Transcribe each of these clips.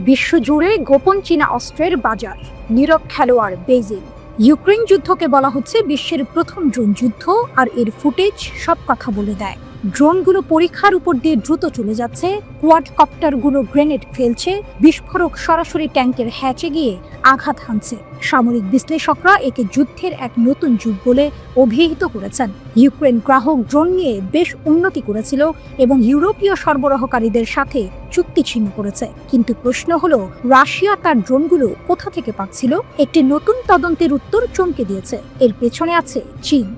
বিশ্বজুড়ে গোপন চীনা অস্ত্রের বাজার, নীরব খেলোয়াড় বেইজিং। ইউক্রেন যুদ্ধকে বলা হচ্ছে বিশ্বের প্রথম ড্রোন যুদ্ধ, আর এর ফুটেজ সব কথা বলে দেয়। ড্রোনগুলো পরীক্ষার উপর দিয়ে দ্রুত চলে যাচ্ছে, কোয়াডকপ্টারগুলো গ্রেনেড ফেলছে, বিস্ফোরক সরাসরি ট্যাঙ্কের হ্যাচে গিয়ে আঘাত হানছে। সামরিক বিশ্লেষকরা একে যুদ্ধের এক নতুন যুগ বলে অভিহিত করেছেন। ইউক্রেন গ্রাহক ড্রোন নিয়ে বেশ উন্নতি করেছিল এবং ইউরোপীয় সরবরাহকারীদের সাথে চুক্তি ছিন্ন করেছে। কিন্তু প্রশ্ন হলো, রাশিয়া তার ড্রোনগুলো কোথা থেকে পাচ্ছিল? একটি নতুন তদন্তের উত্তর চমকে দিয়েছে। এর পেছনে আছে চীন।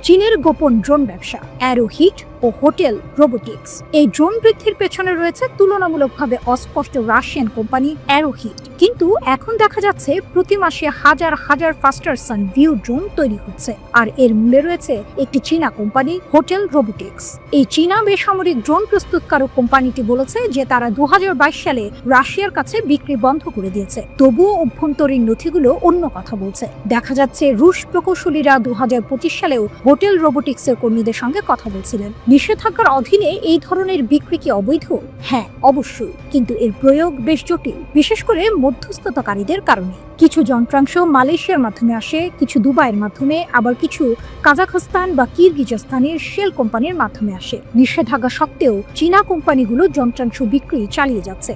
চীনের গোপন ড্রোন ব্যবসা, অ্যারোহিট ও হোটেল রোবোটিক্স। এই ড্রোন বৃদ্ধির পেছনে রয়েছে তুলনামূলকভাবে অস্পষ্ট রাশিয়ান কোম্পানি অ্যারোহিট। কিন্তু এখন দেখা যাচ্ছে প্রতি মাসে হাজার হাজার ফাস্টারসন ভিউ ড্রোন তৈরি হচ্ছে, আর এর মূলে রয়েছে একটি চীনা কোম্পানি হোটেল রোবোটিক্স। এই চীনা বেসামরিক ড্রোন প্রস্তুতকারক কোম্পানিটি বলেছে যে তারা 2022 সালে রাশিয়ার কাছে বিক্রি বন্ধ করে দিয়েছে। তবুও অভ্যন্তরীণ নথিগুলো অন্য কথা বলছে। দেখা যাচ্ছে রুশ প্রকৌশলীরা 2025 সালেও হোটেল রোবোটিক্সের কর্মীদের সঙ্গে কথা বলছিলেন। নিষেধাজ্ঞার অধীনে এই ধরনের বিক্রি কি অবৈধ? হ্যাঁ, অবশ্যই, কিন্তু এর প্রয়োগ বেশ জটিল, বিশেষ করে মধ্যস্থতাকারীদের কারণে। কিছু যন্ত্রাংশ মালয়েশিয়ার মাধ্যমে আসে, কিছু দুবাইয়ের মাধ্যমে, আবার কিছু কাজাখস্তান বা কিরগিজস্তানের শেল কোম্পানির মাধ্যমে আসে। নিষেধাজ্ঞা সত্ত্বেও চীনা কোম্পানিগুলো যন্ত্রাংশ বিক্রি চালিয়ে যাচ্ছে।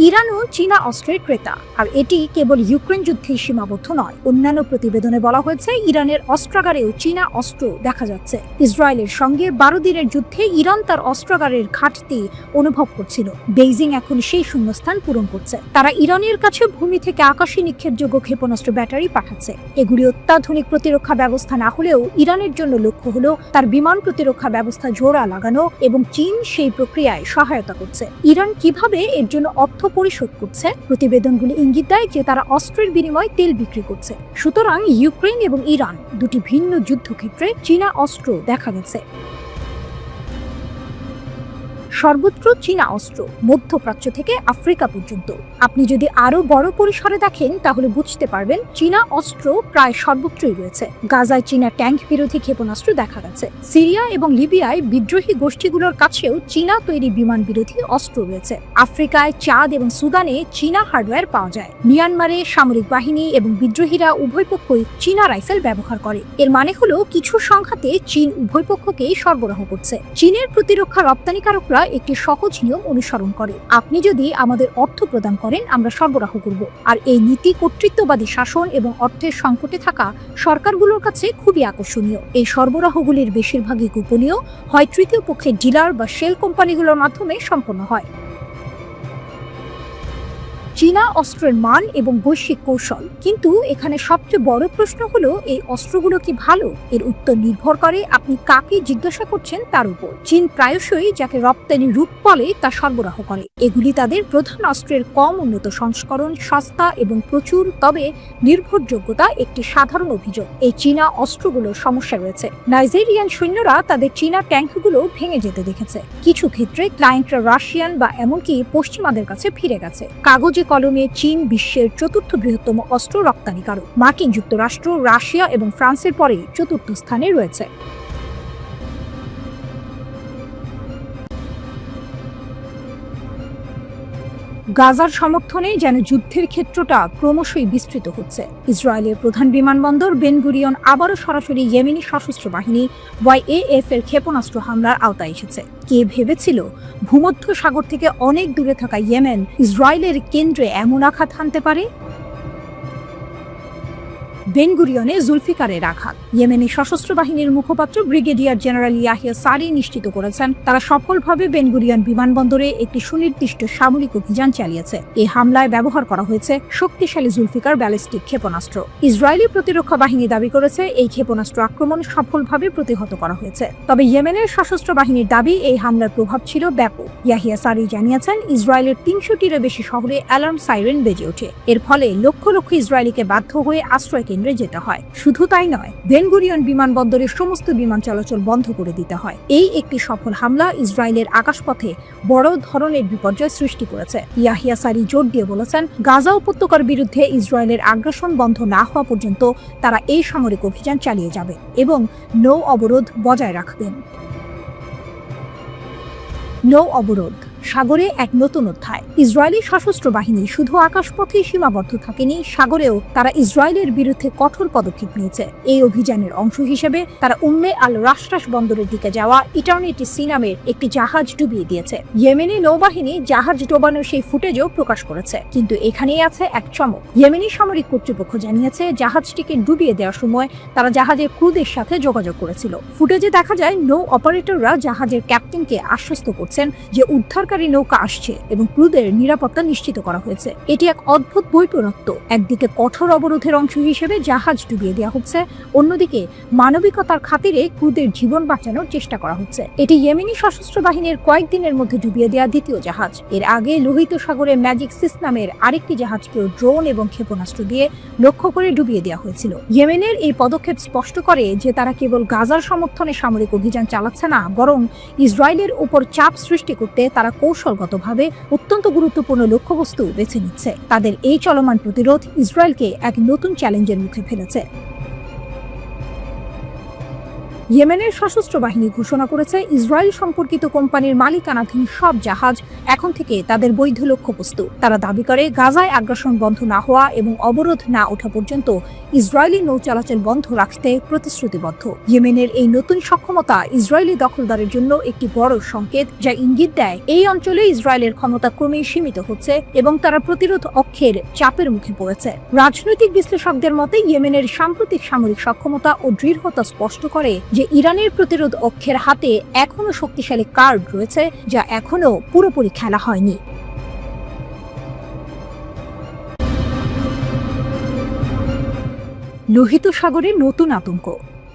ইরানও চীনা অস্ত্রের ক্রেতা, আর এটি কেবল ইউক্রেন যুদ্ধে সীমাবদ্ধ নয়। অন্যান্য প্রতিবেদনে বলা হয়েছে ইরানের অস্ত্রাগারেও চীনা অস্ত্র দেখা যাচ্ছে। ইসরায়েলের সঙ্গে 12 দিনের যুদ্ধে ইরান তার অস্ত্রাগারের ঘাটতি অনুভব করছিল। বেইজিং এখন সেই শূন্যস্থান পূরণ করছে। তারা ইরানের কাছে ভূমি থেকে আকাশে নিক্ষেপযোগ্য ক্ষেপণাস্ত্র ব্যাটারি পাঠাচ্ছে। এগুলি অত্যাধুনিক প্রতিরক্ষা ব্যবস্থা না হলেও ইরানের জন্য লক্ষ্য হলো তার বিমান প্রতিরক্ষা ব্যবস্থা জোড়া লাগানো, এবং চীন সেই প্রক্রিয়ায় সহায়তা করছে। ইরান কিভাবে এর জন্য অর্থ পরিশোধ করছে? প্রতিবেদনগুলি ইঙ্গিত দেয় যে তারা অস্ত্রের বিনিময়ে তেল বিক্রি করছে। সুতরাং ইউক্রেন এবং ইরান দুটি ভিন্ন যুদ্ধক্ষেত্রে চীনা অস্ত্র দেখা গেছে। সর্বত্র চীনা অস্ত্র, মধ্যপ্রাচ্য থেকে আফ্রিকা পর্যন্ত। আপনি যদি আরো বড় পরিসরে দেখেন তাহলে বুঝতে পারবেন চীনা অস্ত্র প্রায় সর্বত্রই রয়েছে। গাজায় চীনা ট্যাঙ্ক বিরোধী ক্ষেপণাস্ত্র দেখা গেছে। সিরিয়া এবং লিবিয়ায় বিদ্রোহী গোষ্ঠীগুলোর কাছেও চীনা তৈরি বিমান বিরোধী অস্ত্র রয়েছে। আফ্রিকায়, চাঁদ এবং সুদানে চীনা হার্ডওয়্যার পাওয়া যায়। মিয়ানমারে সামরিক বাহিনী এবং বিদ্রোহীরা উভয় পক্ষই চীনা রাইফেল ব্যবহার করে। এর মানে হলো কিছু সংঘাতে চীন উভয় পক্ষকেই সরবরাহ করছে। চীনের প্রতিরক্ষা রপ্তানিকারকরা একটি সহজ নিয়ম অনুসরণ করে: আপনি যদি আমাদের অর্থ প্রদান করেন, আমরা সরবরাহ করব। আর এই নীতি কর্তৃত্ববাদী শাসন এবং অর্থের সংকটে থাকা সরকারগুলোর কাছে খুবই আকর্ষণীয়। এই সরবরাহগুলির বেশিরভাগই গোপনীয়, হয় তৃতীয় পক্ষের ডিলার বা শেল কোম্পানিগুলোর মাধ্যমে সম্পন্ন হয়। চীনা অস্ত্রের মান এবং বৈশ্বিক কৌশল। কিন্তু এখানে সবচেয়ে বড় প্রশ্ন হলো, এই অস্ত্রগুলো কি ভালো? এর উত্তর নির্ভর করে আপনি কাকে জিজ্ঞাসা করছেন তার উপর। চীন প্রায়শই যাকে রপ্তানি রূপ বলে তা সরবরাহ করে। এগুলি তাদের প্রধান অস্ত্রের কম উন্নত সংস্করণ, সস্তা এবং প্রচুর, তবে নির্ভরযোগ্যতা একটি সাধারণ অভিযোগ। এই চীনা অস্ত্রগুলোর সমস্যা রয়েছে। নাইজেরিয়ান সৈন্যরা তাদের চীনা ট্যাঙ্কগুলো ভেঙে যেতে দেখেছে। কিছু ক্ষেত্রে ক্লায়েন্টরা রাশিয়ান বা এমনকি পশ্চিমাদের কাছে ফিরে গেছে। কাগজে কলমে চীন বিশ্বের চতুর্থ বৃহত্তম অস্ত্র রপ্তানিকারক। মার্কিন যুক্তরাষ্ট্র, রাশিয়া এবং ফ্রান্সের পরে চতুর্থ স্থানে রয়েছে। গাজার সমর্থনে যেন যুদ্ধের ক্ষেত্রটা ক্রমশই বিস্তৃত হচ্ছে। ইসরায়েলের প্রধান বিমানবন্দর বেন গুরিয়ন আবারও সরাসরি ইয়েমেনি সশস্ত্র বাহিনী YAF এর ক্ষেপণাস্ত্র হামলার আওতায় এসেছে। কে ভেবেছিল ভূমধ্য সাগর থেকে অনেক দূরে থাকা ইয়েমেন ইসরায়েলের কেন্দ্রে এমন আঘাত হানতে পারে? বেন গুরিয়নে জুলফিকারের আঘাত। ইয়েমেনি সশস্ত্র বাহিনীর মুখপাত্র ব্রিগেডিয়ার জেনারেল ইয়াহিয়া সারি নিশ্চিত করেছেন তারা সফলভাবে বেন গুরিয়ন বিমানবন্দরে একটি সুনির্দিষ্ট সামরিক অভিযান চালিয়েছে। এই হামলায় ব্যবহার করা হয়েছে শক্তিশালী জুলফিকার ব্যালিস্টিক ক্ষেপণাস্ত্র। ইসরায়েলি প্রতিরক্ষা বাহিনী দাবি করেছে এই ক্ষেপণাস্ত্র আক্রমণ সফলভাবে প্রতিহত করা হয়েছে। তবে ইয়েমেনের সশস্ত্র বাহিনীর দাবি এই হামলার প্রভাব ছিল ব্যাপক। ইয়াহিয়া সারি জানিয়েছেন ইসরায়েলের 300টিরও বেশি শহরে অ্যালার্ম সাইরেন বেজে ওঠে। এর ফলে লক্ষ লক্ষ ইসরায়েলিকে বাধ্য হয়ে আশ্রয় কেন্দ্রে যেতে হয়। শুধু তাই নয়, বেন গুরিয়ন বিমানবন্দরের সমস্ত বিমান চলাচল বন্ধ করে দিতে হয়। এই একটি সফল হামলা ইসরায়েলের আকাশপথে বড় ধরনের বিপর্যয় সৃষ্টি করেছে। ইয়াহিয়া সারি জোর দিয়ে বলেছেন, গাজা উপত্যকার বিরুদ্ধে ইসরায়েলের আগ্রাসন বন্ধ না হওয়া পর্যন্ত তারা এই সামরিক অভিযান চালিয়ে যাবে এবং নৌ অবরোধ বজায় রাখবেন। নৌ অবরোধ, সাগরে এক নতুন অধ্যায়। ইসরায়েলি সশস্ত্র বাহিনী শুধু আকাশপথেই সীমাবদ্ধ থাকেনি, সাগরেও তারা ইসরায়েলের বিরুদ্ধে কঠোর পদক্ষেপ নিয়েছে। এই অভিযানের অংশ হিসেবে তারা উম্মে আল রাশরাশ বন্দরের দিকে যাওয়া ইটারনিটি সি নামের একটি জাহাজ ডুবিয়ে দিয়েছে। ইয়েমেনি নৌবাহিনী জাহাজ ডোবানোর সেই ফুটেজও প্রকাশ করেছে। কিন্তু এখানেই আছে এক চমক। ইয়েমেনি সামরিক কর্তৃপক্ষ জানিয়েছে জাহাজটিকে ডুবিয়ে দেওয়ার সময় তারা জাহাজের ক্রুদের সাথে যোগাযোগ করেছিল। ফুটেজে দেখা যায় নৌ অপারেটররা জাহাজের ক্যাপ্টেনকে আশ্বস্ত করছেন যে উদ্ধারকারী নৌকা আসছে এবং ক্রুদের নিরাপত্তা নিশ্চিত করা হয়েছে। এটি এক অদ্ভুত বৈপরীত্য। একদিকে কঠোর অবরোধের অংশ হিসেবে জাহাজ ডুবিয়ে দেওয়া হচ্ছে, অন্যদিকে মানবিকতার খাতিরে ক্রুদের জীবন বাঁচানোর চেষ্টা করা হচ্ছে। এটি ইয়েমেনি সশস্ত্র বাহিনীর কয়েকদিনের মধ্যে ডুবিয়ে দেওয়া দ্বিতীয় জাহাজ। এর আগে লোহিত সাগরে ম্যাজিক সিস নামের আরেকটি জাহাজকেও ড্রোন এবং ক্ষেপণাস্ত্র দিয়ে লক্ষ্য করে ডুবিয়ে দেওয়া হয়েছিল। ইয়েমেনের এই পদক্ষেপ স্পষ্ট করে যে তারা কেবল গাজার সমর্থনে সামরিক অভিযান চালাচ্ছে না, বরং ইসরায়েলের উপর চাপ সৃষ্টি করতে তারা কৌশলগতভাবে অত্যন্ত গুরুত্বপূর্ণ লক্ষ্যবস্তু বেছে নিচ্ছে। তাদের এই চলমান প্রতিরোধ ইসরায়েলকে এক নতুন চ্যালেঞ্জের মুখে ফেলেছে। ইয়েমেনের সশস্ত্র বাহিনী ঘোষণা করেছে ইসরায়েল সম্পর্কিত কোম্পানির মালিকানাধীন সব জাহাজ এখন থেকে তাদের বৈধ লক্ষ্যবস্তু। তারা দাবি করে গাজায় আগ্রাসন বন্ধ না হওয়া এবং অবরোধ না ওঠা পর্যন্ত ইসরায়েলি নৌ চলাচল বন্ধ রাখতে প্রতিশ্রুতিবদ্ধ। ইয়েমেনের এই নতুন সক্ষমতা ইসরায়েলি দখলদারের জন্য একটি বড় সংকেত, যা ইঙ্গিত দেয় এই অঞ্চলে ইসরায়েলের ক্ষমতা ক্রমেই সীমিত হচ্ছে এবং তারা প্রতিরোধ অক্ষের চাপের মুখে পড়েছে। রাজনৈতিক বিশ্লেষকদের মতে ইয়েমেনের সাম্প্রতিক সামরিক সক্ষমতা ও দৃঢ়তা স্পষ্ট করে যে ইরানের প্রতিরোধ অক্ষের হাতে এখনো শক্তিশালী কার্ড রয়েছে, যা এখনো পুরোপুরি খেলা হয়নি। লোহিত সাগরে নতুন আতঙ্ক,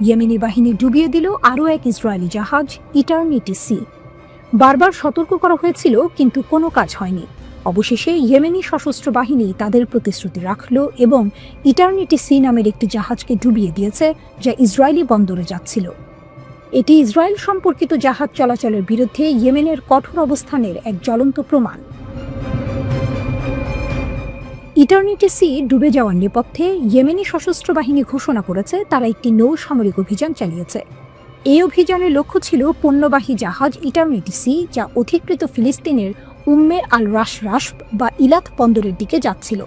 ইয়েমেনি বাহিনী ডুবিয়ে দিল আরও এক ইসরায়েলি জাহাজ ইটারনিটি সি। বারবার সতর্ক করা হয়েছিল, কিন্তু কোনো কাজ হয়নি। অবশেষে ইয়েমেনি সশস্ত্র বাহিনী তাদের প্রতিশ্রুতি রাখল এবং ইটারনিটি সি নামের একটি জাহাজকে ডুবিয়ে দিয়েছে, যা ইসরায়েলি বন্দরে যাচ্ছিল। এটি ইসরায়েল সম্পর্কিত জাহাজ চলাচলের বিরুদ্ধে ইয়েমেনের কঠোর অবস্থানের এক জ্বলন্ত প্রমাণ। ইটারনিটি সি ডুবে যাওয়ার নেপথ্যে ইয়েমেনি সশস্ত্র বাহিনী ঘোষণা করেছে তারা একটি নৌ সামরিক অভিযান চালিয়েছে। এই অভিযানের লক্ষ্য ছিল পণ্যবাহী জাহাজ ইটারনিটি সি, যা অধিকৃত ফিলিস্তিনের উম্মে আল রাশরাশ বা ইলাত বন্দরের দিকে যাচ্ছিল।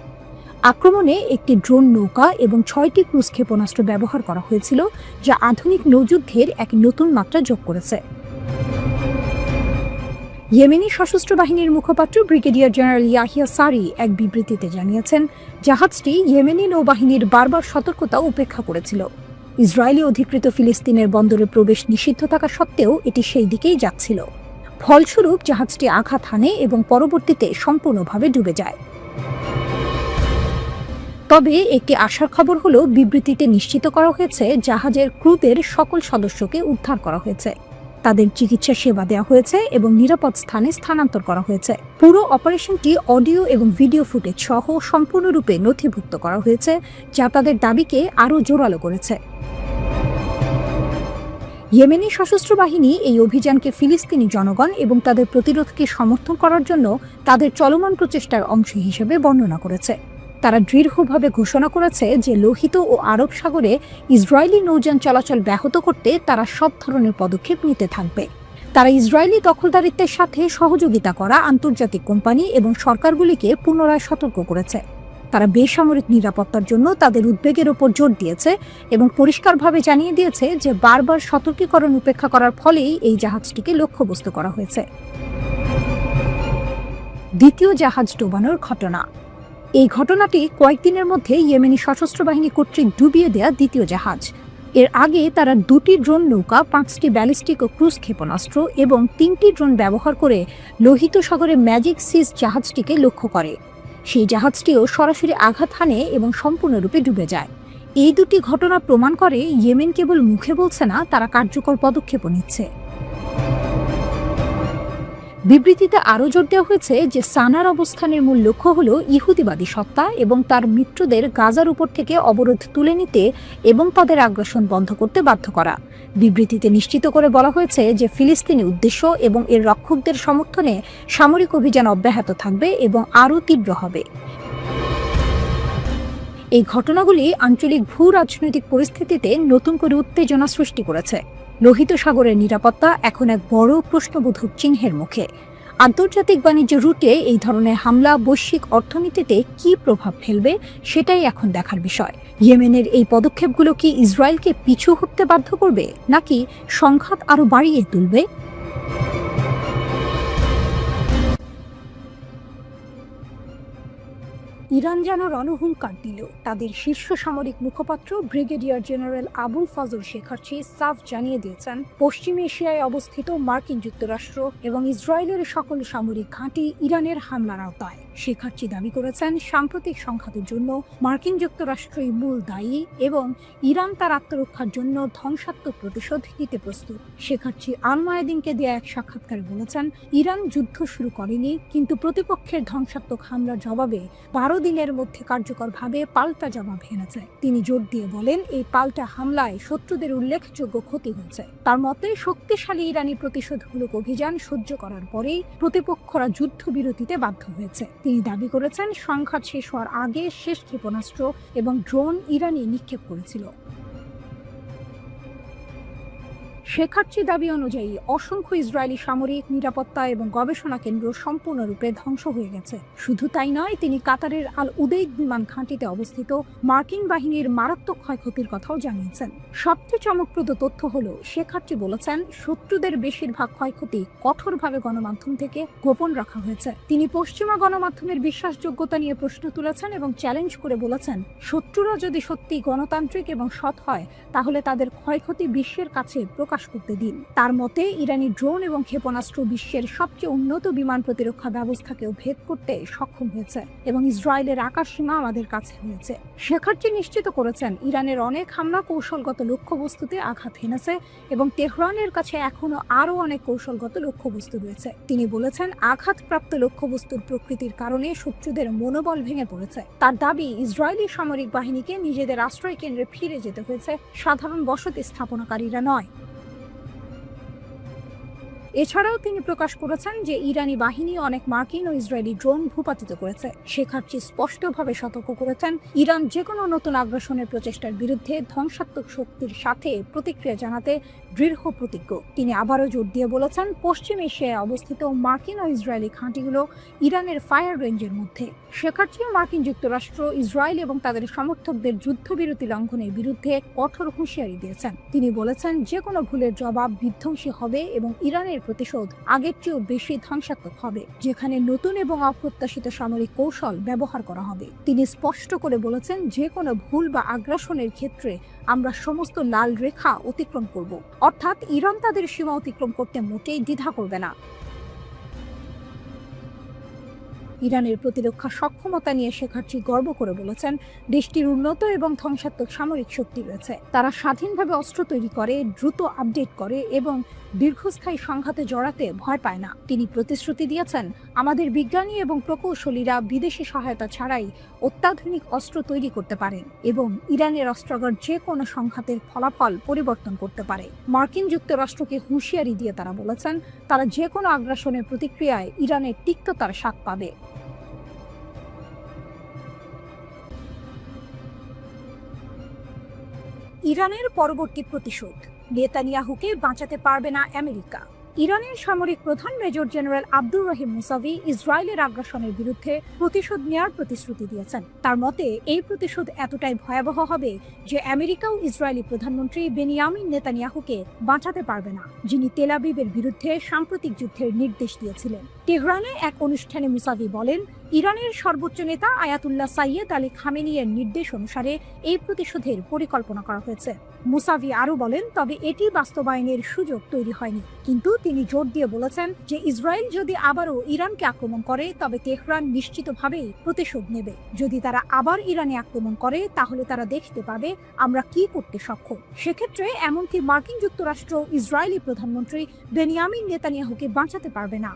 আক্রমণে একটি ড্রোন নৌকা এবং 6টি ক্রুজ ক্ষেপণাস্ত্র ব্যবহার করা হয়েছিল, যা আধুনিক নৌযুদ্ধের এক নতুন মাত্রা যোগ করেছে। ইয়েমেনি সশস্ত্র বাহিনীর মুখপাত্র ব্রিগেডিয়ার জেনারেল ইয়াহিয়া সারি এক বিবৃতিতে জানিয়েছেন, জাহাজটি ইয়েমেনি নৌবাহিনীর বারবার সতর্কতা উপেক্ষা করেছিল। ইসরায়েলি অধিকৃত ফিলিস্তিনের বন্দরে প্রবেশ নিষিদ্ধ থাকা সত্ত্বেও এটি সেই দিকেই যাচ্ছিল। ফলস্বরূপ জাহাজটি আঘাত হানে এবং পরবর্তীতে সম্পূর্ণভাবে ডুবে যায়। তবে একটি আশার খবর হলো, বিবৃতিতে নিশ্চিত করা হয়েছে জাহাজের ক্রুদের সকল সদস্যকে উদ্ধার করা হয়েছে, তাদের চিকিৎসা সেবা দেওয়া হয়েছে এবং নিরাপদ স্থানে স্থানান্তর করা হয়েছে। পুরো অপারেশনটি অডিও এবং ভিডিও ফুটেজ সহ সম্পূর্ণরূপে নথিভুক্ত করা হয়েছে, যা তাদের দাবিকে আরও জোরালো করেছে। ইয়েমেনি সশস্ত্র বাহিনী এই অভিযানকে ফিলিস্তিনি জনগণ এবং তাদের প্রতিরোধকে সমর্থন করার জন্য তাদের চলমান প্রচেষ্টার অংশ হিসেবে বর্ণনা করেছে। তারা দৃঢ়ভাবে ঘোষণা করেছে যে লোহিত ও আরব সাগরে ইসরায়েলি নৌযান চলাচল ব্যাহত করতে তারা সব ধরনের পদক্ষেপ নিতে থাকবে। তারা ইসরায়েলি দখলদারিত্বের সাথে সহযোগিতা করা আন্তর্জাতিক কোম্পানি এবং সরকারগুলিকে পুনরায় সতর্ক করেছে। তারা বেসামরিক নিরাপত্তার জন্য তাদের উদ্বেগের ওপর জোর দিয়েছে এবং পরিষ্কারভাবে জানিয়ে দিয়েছে যে বারবার সতর্কীকরণ উপেক্ষা করার ফলেই এই জাহাজটিকে লক্ষ্যবস্তু করা হয়েছে। দ্বিতীয় জাহাজ ডোবানোর ঘটনা। এই ঘটনাটি কয়েকদিনের মধ্যে ইয়েমেনি সশস্ত্র বাহিনী কর্তৃক ডুবিয়ে দেয়া দ্বিতীয় জাহাজ। এর আগে তারা 2টি ড্রোন নৌকা, 5টি ব্যালিস্টিক ও ক্রুজ ক্ষেপণাস্ত্র এবং 3টি ড্রোন ব্যবহার করে লোহিত সাগরে ম্যাজিক সিস জাহাজটিকে লক্ষ্য করে। সেই জাহাজটিও সরাসরি আঘাত হানে এবং সম্পূর্ণরূপে ডুবে যায়। এই দুটি ঘটনা প্রমাণ করে ইয়েমেন কেবল মুখে বলছে না, তারা কার্যকর পদক্ষেপও নিচ্ছে। বিবৃতিতে আরও জোর দেওয়া হয়েছে যে সানার অবস্থানের মূল লক্ষ্য হল ইহুদিবাদী সত্তা এবং তার মিত্রদের গাজার উপর থেকে অবরোধ তুলে নিতে এবং তাদের আগ্রাসন বন্ধ করতে বাধ্য করা। বিবৃতিতে নিশ্চিত করে বলা হয়েছে যে ফিলিস্তিনি উদ্দেশ্য এবং এর রক্ষকদের সমর্থনে সামরিক অভিযান অব্যাহত থাকবে এবং আরও তীব্র হবে। এই ঘটনাগুলি আঞ্চলিক ভূ রাজনৈতিক পরিস্থিতিতে নতুন করে উত্তেজনা সৃষ্টি করেছে। লোহিত সাগরের নিরাপত্তা এখন এক বড় প্রশ্নবোধক চিহ্নের মুখে। আন্তর্জাতিক বাণিজ্য রুটে এই ধরনের হামলা বৈশ্বিক অর্থনীতিতে কী প্রভাব ফেলবে সেটাই এখন দেখার বিষয়। ইয়েমেনের এই পদক্ষেপগুলো কি ইসরায়েলকে পিছু হটতে বাধ্য করবে, নাকি সংঘাত আরও বাড়িয়ে তুলবে? ইরান যেন রণহুঙ্কার দিল। তাদের শীর্ষ সামরিক মুখপাত্র ব্রিগেডিয়ার জেনারেল আবুল ফাজল শেখার্চি সাফ জানিয়ে দিয়েছেন, পশ্চিম এশিয়ায় অবস্থিত মার্কিন যুক্তরাষ্ট্র এবং ইসরায়েলের সকল সামরিক ঘাঁটি ইরানের হামলার আওতায়। শেখার্চি দাবি করেছেন, সাম্প্রতিক সংঘাতের জন্য মার্কিন যুক্তরাষ্ট্রই মূল দায়ী এবং ইরান তার আত্মরক্ষার জন্য ধ্বংসাত্মক প্রতিশোধ নিতে প্রস্তুত। শেখার্চি আল মায়াদিনকে দেয়া এক সাক্ষাৎকারে বলেছেন, ইরান যুদ্ধ শুরু করেনি, কিন্তু প্রতিপক্ষের ধ্বংসাত্মক হামলার জবাবে 12 দিনের মধ্যে কার্যকরভাবে পাল্টা জবাব হেনেছে। তিনি জোর দিয়ে বলেন, এই পাল্টা হামলায় শত্রুদের উল্লেখযোগ্য ক্ষতি হয়েছে। তার মতে, শক্তিশালী ইরানি প্রতিশোধমূলক অভিযান সহ্য করার পরেই প্রতিপক্ষরা যুদ্ধবিরতিতে বাধ্য হয়েছে। তিনি দাবি করেছেন, সংঘাত শেষ হওয়ার আগে শেষ ক্ষেপণাস্ত্র এবং ড্রোন ইরানি নিক্ষেপ করেছিল। শেখার্চি দাবি অনুযায়ী অসংখ্য ইসরায়েলি সামরিক, নিরাপত্তা এবং গবেষণা কেন্দ্র সম্পূর্ণরূপে ধ্বংস হয়ে গেছে। শুধু তাই নয়, তিনি কাতারের আল উদেইদ বিমান ঘাঁটিতে অবস্থিত মার্কিন বাহিনীর মারাত্মক ক্ষয়ক্ষতির কথাও জানিয়েছেন। সবচেয়ে চমকপ্রদ তথ্য হলো, শেখার্চি বলেছেন, শত্রুদের বেশিরভাগ ক্ষয়ক্ষতি কঠোরভাবে গণমাধ্যম থেকে গোপন রাখা হয়েছে। তিনি পশ্চিমা গণমাধ্যমের বিশ্বাসযোগ্যতা নিয়ে প্রশ্ন তুলেছেন এবং চ্যালেঞ্জ করে বলেছেন, শত্রুরা যদি সত্যি গণতান্ত্রিক এবং সৎ হয়, তাহলে তাদের ক্ষয়ক্ষতি বিশ্বের কাছে প্রকাশ করতে দিন। তার মতে, ইরানি ড্রোন এবং ক্ষেপণাস্ত্র বিশ্বের সবচেয়ে উন্নত বিমান প্রতিরক্ষা ব্যবস্থাকেও ভেদ করতে সক্ষম হয়েছে এবং ইসরায়েলের আকাশসীমা আমাদের কাছে হয়েছে। শেখার্চি নিশ্চিত করেছেন, ইরানের অনেক হামলা কৌশলগত লক্ষ্যবস্তুতে আঘাত হেনেছে এবং তেহরানের কাছে এখনো আরও অনেক কৌশলগত লক্ষ্যবস্তু রয়েছে। তিনি বলেছেন, আঘাতপ্রাপ্ত লক্ষ্যবস্তুর প্রকৃতির কারণে শত্রুদের মনোবল ভেঙে পড়েছে। তার দাবি, ইসরায়েলি সামরিক বাহিনীকে নিজেদের আশ্রয় কেন্দ্রে ফিরে যেতে হয়েছে, সাধারণ বসতি স্থাপনাকারীরা নয়। এছাড়াও তিনি প্রকাশ করেছেন যে ইরানি বাহিনী অনেক মার্কিন ও ইসরায়েলি ড্রোন ভূপাতিত করেছে। শেখার্চি স্পষ্টভাবে সতর্ক করেছেন, ইরান যে কোনো নতুন আগ্রাসনের প্রচেষ্টার বিরুদ্ধে ধ্বংসাত্মক শক্তির সাথে প্রতিক্রিয়া জানাতে দৃঢ় প্রতিজ্ঞ। তিনি আবারও জোর দিয়ে বলেছেন, পশ্চিম এশিয়ায় অবস্থিত মার্কিন ও ইসরায়েলি ঘাঁটিগুলো ইরানের ফায়ার রেঞ্জের মধ্যে। শেখার্চি মার্কিন যুক্তরাষ্ট্র, ইসরায়েল এবং তাদের সমর্থকদের যুদ্ধবিরতি লঙ্ঘনের বিরুদ্ধে কঠোর হুঁশিয়ারি দিয়েছেন। তিনি বলেছেন, যে কোনো ভুলের জবাব বিধ্বংসী হবে এবং ইরানের প্রতিশোধ আগের চেয়েও বেশি ধ্বংসাত্মক হবে, যেখানে নতুন এবং অপ্রত্যাশিত সামরিক কৌশল ব্যবহার করা হবে। তিনি স্পষ্ট করে বলেছেন, যে কোনো ভুল বা আগ্রাসনের ক্ষেত্রে আমরা সমস্ত লাল রেখা অতিক্রম করব, অর্থাৎ ইরান তাদের সীমা অতিক্রম করতে মোটেই দ্বিধা করবে না। ইরানের প্রতিরক্ষা সক্ষমতা নিয়ে শেখার্চি গর্ব করে বলেছেন, দেশটির উন্নত এবং ধ্বংসাত্মক সামরিক শক্তি রয়েছে। তারা স্বাধীনভাবে অস্ত্র তৈরি করে, দ্রুত আপডেট করে এবং দীর্ঘস্থায়ী সংঘাতে জড়াতে ভয় পায় না। তিনি প্রতিশ্রুতি দিয়েছেন, আমাদের বিজ্ঞানী এবং প্রকৌশলীরা বিদেশি সহায়তা ছাড়াই অত্যাধুনিক অস্ত্র তৈরি করতে পারেন এবং ইরানের অস্ত্রাগার যে কোনো সংঘাতের ফলাফল পরিবর্তন করতে পারে। মার্কিন যুক্তরাষ্ট্রকে হুঁশিয়ারি দিয়ে তারা বলেছেন, তারা যে কোনো আগ্রাসনের প্রতিক্রিয়ায় ইরানের তিক্ততার স্বাদ পাবে। ইরানের পরবর্তী প্রতিশোধ, নেতানিয়াহুকে বাঁচাতে পারবে না আমেরিকা। ইরানের সামরিক প্রধান major general Abdur Rahim Musavi ইসরায়েলের আগ্রাসনের বিরুদ্ধে প্রতিশোধ নেওয়ার প্রতিশ্রুতি দিয়েছেন। তার মতে, এই প্রতিশোধ এতটাই ভয়াবহ হবে যে আমেরিকাও ইসরায়েলি প্রধানমন্ত্রী বেনিয়ামিন নেতানিয়াহুকে বাঁচাতে পারবে না, যিনি তেল আবিবের বিরুদ্ধে সাম্প্রতিক যুদ্ধের নির্দেশ দিয়েছিলেন। তেহরানে এক অনুষ্ঠানে মুসাভি বলেন, ইরানের সর্বোচ্চ নেতা আয়াতুল্লাহ সাইয়েদ আলী খামেনির নির্দেশ অনুসারে এই প্রতিশোধের পরিকল্পনা করা হয়েছে। মুসাভি আরও বলেন, তবে এটি বাস্তবায়নের সুযোগ তৈরি হয়নি। কিন্তু তিনি জোর দিয়ে বলেছেন যে ইসরায়েল যদি আবারও ইরানকে আক্রমণ করে, তবে তেহরান নিশ্চিতভাবেই প্রতিশোধ নেবে। যদি তারা আবার ইরানে আক্রমণ করে, তাহলে তারা দেখতে পাবে আমরা কি করতে সক্ষম। সেক্ষেত্রে এমনকি মার্কিন যুক্তরাষ্ট্র ইসরায়েলি প্রধানমন্ত্রী বেনিয়ামিন নেতানিয়াহুকে বাঁচাতে পারবে না।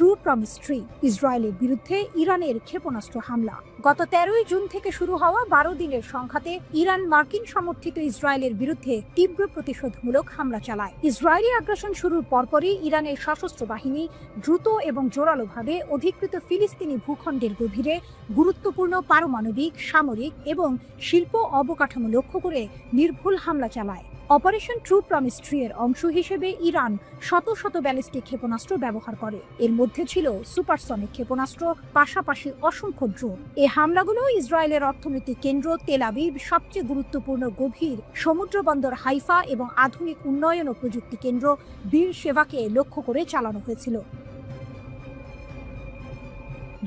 ট্রু প্রমিস ট্রি, ইসরায়েলের বিরুদ্ধে ইরানের ক্ষেপণাস্ত্র হামলা। গত 13 জুন থেকে শুরু হওয়া 12 দিনের সংঘাতে ইরান মার্কিন সমর্থিত ইসরায়েলের বিরুদ্ধে তীব্র প্রতিশোধমূলক হামলা চালায়। ইসরায়েলি আগ্রাসন শুরুর পরপরই ইরানের সশস্ত্র বাহিনী দ্রুত এবং জোরালোভাবে অধিকৃত ফিলিস্তিনি ভূখণ্ডের গভীরে গুরুত্বপূর্ণ পারমাণবিক, সামরিক এবং শিল্প অবকাঠামো লক্ষ্য করে নির্ভুল হামলা চালায়। অপারেশন ট্রু প্রমিস ট্রি এর অংশ হিসেবে ইরান শত শত ব্যালিস্টিক ক্ষেপণাস্ত্র ব্যবহার করে। এর মধ্যে ছিল সুপারসনিক ক্ষেপণাস্ত্র, পাশাপাশি অসংখ্য ড্রোন। এই হামলাগুলো ইসরায়েলের অর্থনৈতিক কেন্দ্র তেল আবিব, সবচেয়ে গুরুত্বপূর্ণ গভীর সমুদ্র বন্দর হাইফা এবং আধুনিক উন্নয়ন ও প্রযুক্তি কেন্দ্র বীর সেবাকে লক্ষ্য করে চালানো হয়েছিল।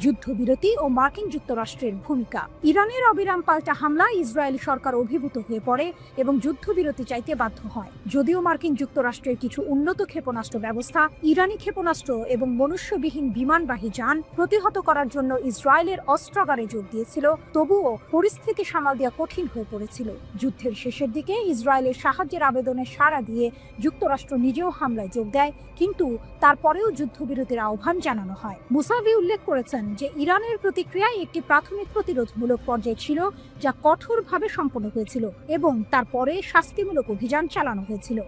যুদ্ধবিরতি ও মার্কিন যুক্তরাষ্ট্রের ভূমিকা। ইরানের অবিরাম পাল্টা হামলা ইসরায়েল সরকার অভিভূত হয়ে পড়ে এবং যুদ্ধবিরতি চাইতে বাধ্য হয়। যদিও মার্কিন যুক্তরাষ্ট্রের কিছু উন্নত ক্ষেপণাস্ত্র ব্যবস্থা, ইরানি ক্ষেপণাস্ত্র এবং মনুষ্যবিহীন বিমানবাহী যান প্রতিহত করার জন্য ইসরায়েলের অস্ত্রাগারে যোগ দিয়েছিল, তবুও পরিস্থিতি সামাল দেওয়া কঠিন হয়ে পড়েছিল। যুদ্ধের শেষের দিকে ইসরায়েলের সাহায্যের আবেদনে সাড়া দিয়ে যুক্তরাষ্ট্র নিজেও হামলায় যোগ দেয়, কিন্তু তারপরেও যুদ্ধবিরতির আহ্বান জানানো হয়। মুসাভি উল্লেখ করেছেন যে ইরানের প্রতিক্রিয়ায় একটি প্রাথমিক প্রতিরোধমূলক পর্যায় ছিল, যা কঠোরভাবে সম্পন্ন হয়েছিল এবং তারপরে শাস্তিমূলক অভিযান চালানো হয়েছিল।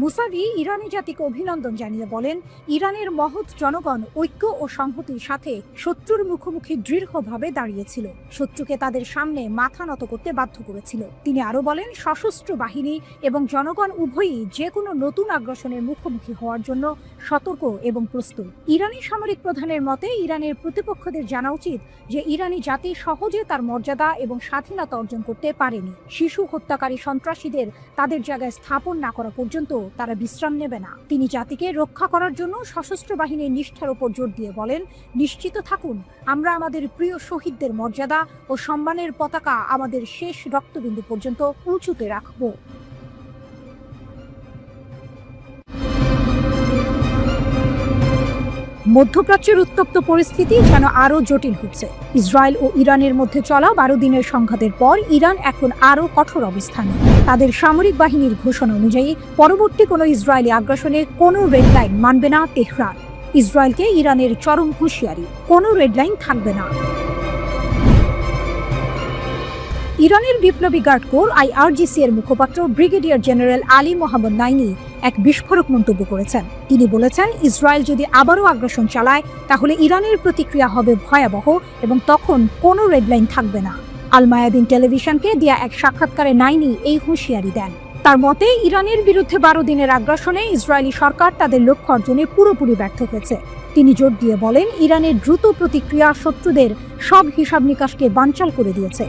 মুসাভি ইরানি জাতিকে অভিনন্দন জানিয়ে বলেন, ইরানের মহৎ জনগণ ঐক্য ও সংহতির সাথে শত্রুর মুখোমুখি দৃঢ়ভাবে দাঁড়িয়েছিল, শত্রুকে তাদের সামনে মাথা নত করতে বাধ্য করেছিল। তিনি আরো বলেন, সশস্ত্র বাহিনী এবং জনগণ উভয়ই যে কোনো নতুন আগ্রাসনের মুখোমুখি হওয়ার জন্য সতর্ক এবং প্রস্তুত। ইরানি সামরিক প্রধানের মতে, ইরানের প্রতিপক্ষদের জানা উচিত যে ইরানি জাতি সহজে তার মর্যাদা এবং স্বাধীনতা অর্জন করতে পারেনি। শিশু হত্যাকারী সন্ত্রাসীদের তাদের জায়গায় স্থাপন না করা পর্যন্ত তারা বিশ্রাম নেবে না। তিনি জাতিকে রক্ষা করার জন্য সশস্ত্র বাহিনীর নিষ্ঠার উপর জোর দিয়ে বলেন, নিশ্চিত থাকুন, আমরা আমাদের প্রিয় শহীদদের মর্যাদা ও সম্মানের পতাকা আমাদের শেষ রক্তবিন্দু পর্যন্ত উঁচুতে রাখব। মধ্যপ্রাচ্যের উত্তপ্ত পরিস্থিতি যেন আরও জটিল হচ্ছে। ইসরায়েল ও ইরানের মধ্যে চলা 12 দিনের সংঘাতের পর ইরান এখন আরও কঠোর অবস্থানে। তাদের সামরিক বাহিনীর ঘোষণা অনুযায়ী পরবর্তী কোনো ইসরায়েলি আগ্রাসনে কোনো রেড লাইন মানবে না তেহরান। ইসরায়েলকে ইরানের চরম হুঁশিয়ারি, কোনো রেড লাইন থাকবে না। ইরানের বিপ্লবী গার্ড কোর IRGC এর মুখপাত্র ব্রিগেডিয়ার জেনারেল আলী মোহাম্মদ নাইনি এক বিস্ফোরক মন্তব্য করেছেন। তিনি বলেছেন, ইসরায়েল যদি আবারও আগ্রাসন চালায় তাহলে ইরানের প্রতিক্রিয়া হবে ভয়াবহ এবং তখন কোনো রেড লাইন থাকবে না। আল মায়াদিন টেলিভিশনকে দেয়া এক সাক্ষাৎকারে নাইনি এই হুঁশিয়ারি দেন। তার মতে, ইরানের বিরুদ্ধে 12 দিনের আগ্রাসনে ইসরায়েলি সরকার তাদের লক্ষ্য অর্জনে পুরোপুরি ব্যর্থ হয়েছে। তিনি জোর দিয়ে বলেন, ইরানের দ্রুত প্রতিক্রিয়া শত্রুদের সব হিসাব নিকাশকে বানচাল করে দিয়েছে।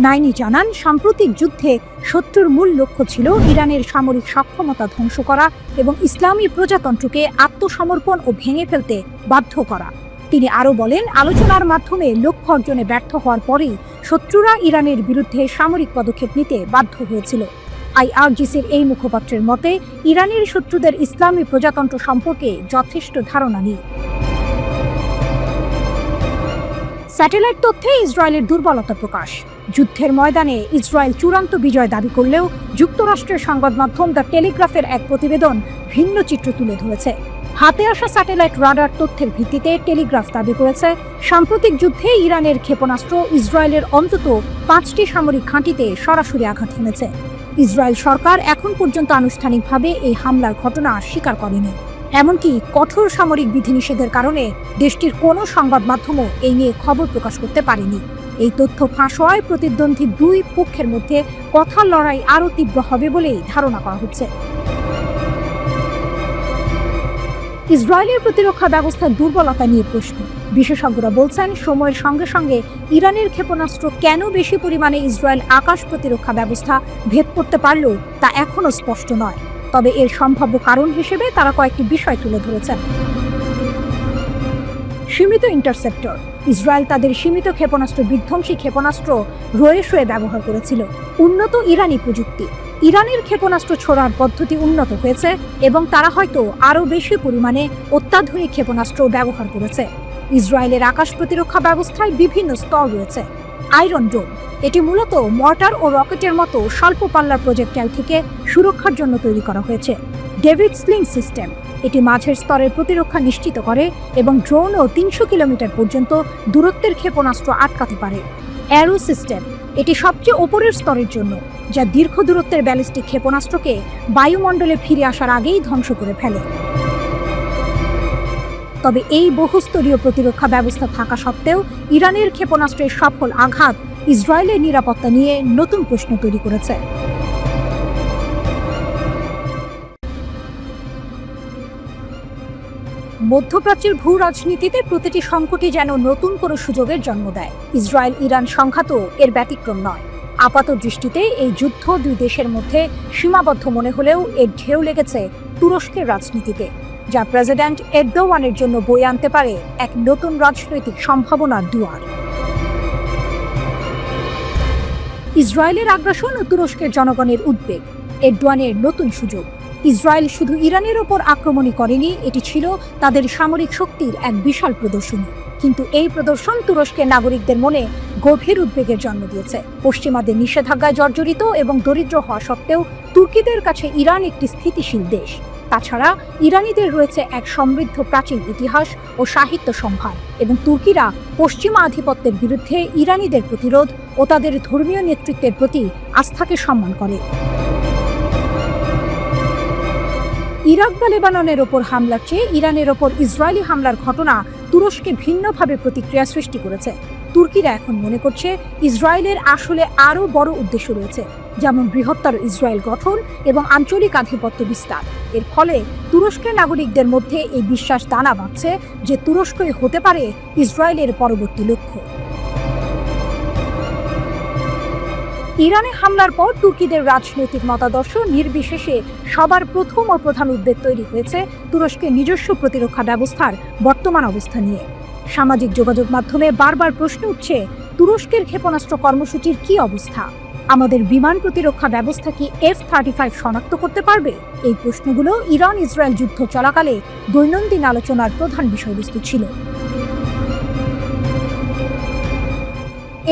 নাইনি জানান, সাম্প্রতিক যুদ্ধে শত্রুর মূল লক্ষ্য ছিল ইরানের সামরিক সক্ষমতা ধ্বংস করা এবং ইসলামী প্রজাতন্ত্রকে আত্মসমর্পণ ও ভেঙে ফেলতে বাধ্য করা। তিনি আরও বলেন, আলোচনার মাধ্যমে লক্ষ্য অর্জনে ব্যর্থ হওয়ার পরেই শত্রুরা ইরানের বিরুদ্ধে সামরিক পদক্ষেপ নিতে বাধ্য হয়েছিল। IRGCর এই মুখপাত্রের মতে, ইরানের শত্রুদের ইসলামী প্রজাতন্ত্র সম্পর্কে যথেষ্ট ধারণা নেই। স্যাটেলাইট তথ্যে ইসরায়েলের দুর্বলতা প্রকাশ। যুদ্ধের ময়দানে ইসরায়েল চূড়ান্ত বিজয় দাবি করলেও যুক্তরাষ্ট্রের সংবাদ মাধ্যম দ্য টেলিগ্রাফের এক প্রতিবেদন ভিন্ন চিত্র তুলে ধরেছে। হাতে আসা স্যাটেলাইট রাডার তথ্যের ভিত্তিতে টেলিগ্রাফ দাবি করেছে, সাম্প্রতিক যুদ্ধে ইরানের ক্ষেপণাস্ত্র ইসরায়েলের অন্তত 5টি সামরিক ঘাঁটিতে সরাসরি আঘাত হেনেছে। ইসরায়েল সরকার এখন পর্যন্ত আনুষ্ঠানিকভাবে এই হামলার ঘটনা স্বীকার করেনি। এমনকি কঠোর সামরিক বিধিনিষেধের কারণে দেশটির কোনো সংবাদ মাধ্যমও এই নিয়ে খবর প্রকাশ করতে পারেনি। এই তথ্য ফাঁস হওয়ায় প্রতিদ্বন্দ্বী দুই পক্ষের মধ্যে কথার লড়াই আরও তীব্র হবে বলেই ধারণা করা হচ্ছে। ইসরায়েলের প্রতিরক্ষা ব্যবস্থার দুর্বলতা নিয়ে প্রশ্ন। বিশেষজ্ঞরা বলছেন, সময়ের সঙ্গে সঙ্গে ইরানের ক্ষেপণাস্ত্র কেন বেশি পরিমাণে ইসরায়েল আকাশ প্রতিরক্ষা ব্যবস্থা ভেদ করতে পারল তা এখনও স্পষ্ট নয়। তবে এর সম্ভাব্য কারণ হিসেবে তারা কয়েকটি বিষয় তুলে ধরেছেন। সীমিত ইন্টারসেপ্টর। ইসরায়েল তাদের সীমিত ক্ষেপণাস্ত্র বিধ্বংসী ক্ষেপণাস্ত্র রয়ে ব্যবহার করেছিল। উন্নত ইরানি প্রযুক্তি। ইরানের ক্ষেপণাস্ত্র ছোড়ার পদ্ধতি উন্নত হয়েছে এবং তারা হয়তো আরও বেশি পরিমাণে অত্যাধুনিক ক্ষেপণাস্ত্র ব্যবহার করেছে। ইসরায়েলের আকাশ প্রতিরক্ষা ব্যবস্থায় বিভিন্ন স্তর রয়েছে। আয়রন ডোম। এটি মূলত মর্টার ও রকেটের মতো স্বল্প পাল্লার প্রজেক্টাইল থেকে সুরক্ষার জন্য তৈরি করা হয়েছে। ডেভিড স্লিং সিস্টেম, এটি মাঝের স্তরের প্রতিরক্ষা নিশ্চিত করে এবং ড্রোনও 300 কিলোমিটার পর্যন্ত দূরত্বের ক্ষেপণাস্ত্র আটকাতে পারে। অ্যারো সিস্টেম, এটি সবচেয়ে ওপরের স্তরের জন্য, যা দীর্ঘ দূরত্বের ব্যালিস্টিক ক্ষেপণাস্ত্রকে বায়ুমণ্ডলে ফিরে আসার আগেই ধ্বংস করে ফেলে। তবে এই বহুস্তরীয় প্রতিরক্ষা ব্যবস্থা থাকা সত্ত্বেও ইরানের ক্ষেপণাস্ত্রের সফল আঘাত ইসরায়েলের নিরাপত্তা নিয়ে নতুন প্রশ্ন তৈরি করেছে। মধ্যপ্রাচ্যের ভূ রাজনীতিতে প্রতিটি সংকটই যেন নতুন কোনো সুযোগের জন্ম দেয়। ইসরায়েল ইরান সংঘাতও এর ব্যতিক্রম নয়। আপাত দৃষ্টিতে এই যুদ্ধ দুই দেশের মধ্যে সীমাবদ্ধ মনে হলেও এর ঢেউ লেগেছে তুরস্কের রাজনীতিতে, যা প্রেসিডেন্ট এরদোয়ানের জন্য বয়ে আনতে পারে এক নতুন রাজনৈতিক সম্ভাবনার দুয়ার। ইসরায়েলের আগ্রাসন ও তুরস্কের জনগণের উদ্বেগ, এরদোয়ানের নতুন সুযোগ। ইসরায়েল শুধু ইরানের ওপর আক্রমণই করেনি, এটি ছিল তাদের সামরিক শক্তির এক বিশাল প্রদর্শনী। কিন্তু এই প্রদর্শন তুরস্কের নাগরিকদের মনে গভীর উদ্বেগের জন্ম দিয়েছে। পশ্চিমাদের নিষেধাজ্ঞায় জর্জরিত এবং দরিদ্র হওয়া সত্ত্বেও তুর্কিদের কাছে ইরান একটি স্থিতিশীল দেশ। তাছাড়া ইরানিদের রয়েছে এক সমৃদ্ধ প্রাচীন ইতিহাস ও সাহিত্য সম্ভার, এবং তুর্কিরা পশ্চিমা আধিপত্যের বিরুদ্ধে ইরানিদের প্রতিরোধ ও তাদের ধর্মীয় নেতৃত্বের প্রতি আস্থাকে সম্মান করে। ইরাক বা লেবাননের ওপর হামলার চেয়ে ইরানের ওপর ইসরায়েলি হামলার ঘটনা তুরস্কে ভিন্নভাবে প্রতিক্রিয়া সৃষ্টি করেছে। তুর্কিরা এখন মনে করছে ইসরায়েলের আসলে আরও বড় উদ্দেশ্য রয়েছে, যেমন বৃহত্তর ইসরায়েল গঠন এবং আঞ্চলিক আধিপত্য বিস্তার। এর ফলে তুরস্কের নাগরিকদের মধ্যে এই বিশ্বাস দানা বাঁধছে যে তুরস্কই হতে পারে ইসরায়েলের পরবর্তী লক্ষ্য। ইরানে হামলার পর তুর্কিদের রাজনৈতিক মতাদর্শ নির্বিশেষে সবার প্রথম ও প্রধান উদ্বেগ তৈরি হয়েছে তুরস্কের নিজস্ব প্রতিরক্ষা ব্যবস্থার বর্তমান অবস্থা নিয়ে। সামাজিক যোগাযোগ মাধ্যমে বারবার প্রশ্ন উঠছে, তুরস্কের ক্ষেপণাস্ত্র কর্মসূচির কি অবস্থা? আমাদের বিমান প্রতিরক্ষা ব্যবস্থা কি F-35 শনাক্ত করতে পারবে? এই প্রশ্নগুলো ইরান ইসরায়েল যুদ্ধ চলাকালে দৈনন্দিন আলোচনার প্রধান বিষয়বস্তু ছিল।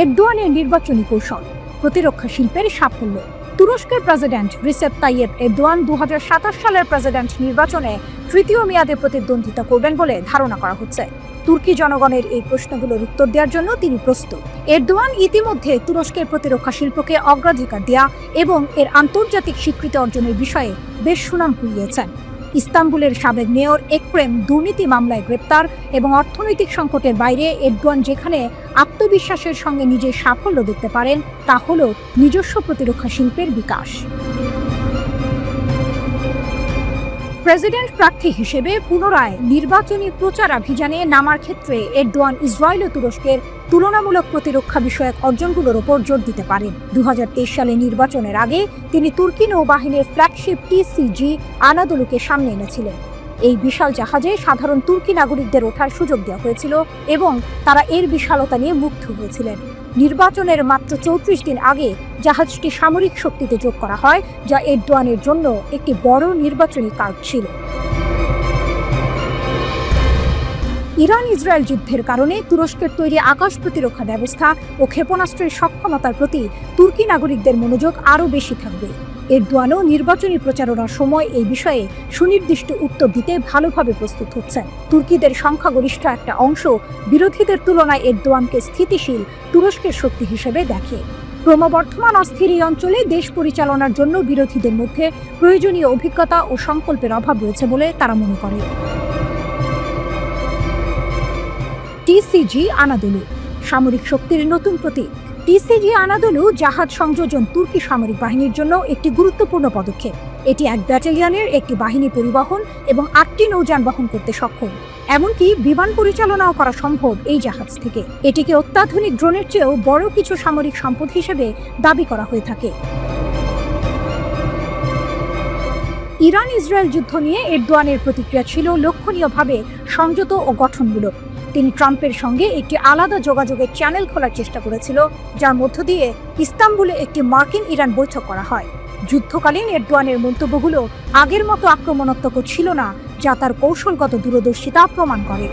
এরদোয়ানের নির্বাচনী কৌশল, প্রতিরক্ষা শিল্পের সাফল্য। তুরস্কের প্রেসিডেন্ট রিসেপ তাইয়েপ এরদোয়ান 2027 সালের প্রেসিডেন্ট নির্বাচনে তৃতীয় মেয়াদে প্রতিদ্বন্দ্বিতা করবেন বলে ধারণা করা হচ্ছে। তুর্কি জনগণের এই প্রশ্নগুলোর উত্তর দেওয়ার জন্য তিনি প্রস্তুত। এরদোয়ান ইতিমধ্যে তুরস্কের প্রতিরক্ষা শিল্পকে অগ্রাধিকার দেয়া এবং এর আন্তর্জাতিক স্বীকৃতি অর্জনের বিষয়ে বেশ সুনাম কুড়িয়েছেন। ইস্তাম্বুলের সাবেক মেয়র এক্রেম দুর্নীতি মামলায় গ্রেপ্তার এবং অর্থনৈতিক সংকটের বাইরে এরদোয়ান যেখানে আত্মবিশ্বাসের সঙ্গে নিজের সাফল্য দেখতে পারেন তা হল নিজস্ব প্রতিরক্ষা শিল্পের বিকাশ। প্রেসিডেন্ট প্রার্থী হিসেবে পুনরায় নির্বাচনী প্রচারাভিযানে নামার ক্ষেত্রে এরদোয়ান ইসরায়েল ও তুরস্কের তুলনামূলক প্রতিরক্ষা বিষয়ক অর্জনগুলোর ওপর জোর দিতে পারেন। 2023 সালে নির্বাচনের আগে তিনি তুর্কি নৌবাহিনীর ফ্ল্যাগশিপ TCG আনাদোলুকে সামনে এনেছিলেন। এই বিশাল জাহাজে সাধারণ তুর্কি নাগরিকদের ওঠার সুযোগ দেওয়া হয়েছিল এবং তারা এর বিশালতা নিয়ে মুগ্ধ হয়েছিলেন। নির্বাচনের মাত্র 34 দিন আগে জাহাজটি সামরিক শক্তিতে যোগ করা হয়, যা এরদোয়ানের জন্য একটি বড় নির্বাচনী কার্ড ছিল। ইরান ইসরায়েল যুদ্ধের কারণে তুরস্কের তৈরি আকাশ প্রতিরক্ষা ব্যবস্থা ও ক্ষেপণাস্ত্রের সক্ষমতার প্রতি তুর্কি নাগরিকদের মনোযোগ আরও বেশি থাকবে। এরদোয়ানও নির্বাচনী প্রচারণার সময় এই বিষয়ে সুনির্দিষ্ট উত্তর দিতে ভালোভাবে প্রস্তুত হচ্ছেন। তুর্কিদের সংখ্যাগরিষ্ঠ একটা অংশ বিরোধীদের তুলনায় এরদোয়ানকে স্থিতিশীল তুরস্কের শক্তি হিসেবে দেখে। ক্রমবর্ধমান অস্থির এই অঞ্চলে দেশ পরিচালনার জন্য বিরোধীদের মধ্যে প্রয়োজনীয় অভিজ্ঞতা ও সংকল্পের অভাব রয়েছে বলে তারা মনে করে। TCG আনাদোলু, সামরিক শক্তির নতুন প্রতীক। TCG আনাদোলু জাহাজ সংযোজন তুর্কি সামরিক বাহিনীর জন্য একটি গুরুত্বপূর্ণ পদক্ষেপ। এটি এক ব্যাটালিয়নের একটি বাহিনী পরিবহন এবং 8টি নৌযান বহন করতে সক্ষম। এমনকি বিমান পরিচালনাও করা সম্ভব এই জাহাজ থেকে। এটিকে অত্যাধুনিক ড্রোনের চেয়েও বড় কিছু সামরিক সম্পদ হিসেবে দাবি করা হয়ে থাকে। ইরান ইসরায়েল যুদ্ধ নিয়ে এরদোয়ানের প্রতিক্রিয়া ছিল লক্ষণীয়ভাবে সংযত ও গঠনমূলক। তিনি ট্রাম্পের সঙ্গে একটি আলাদা যোগাযোগের চ্যানেল খোলার চেষ্টা করেছিল, যার মধ্য দিয়ে ইস্তাম্বুলে একটি মার্কিন ইরান বৈঠক করা হয়। যুদ্ধকালীন এরদোয়ানের মন্তব্যগুলো আগের মতো আক্রমণাত্মক ছিল না, যা তার কৌশলগত দূরদর্শিতা প্রমাণ করে।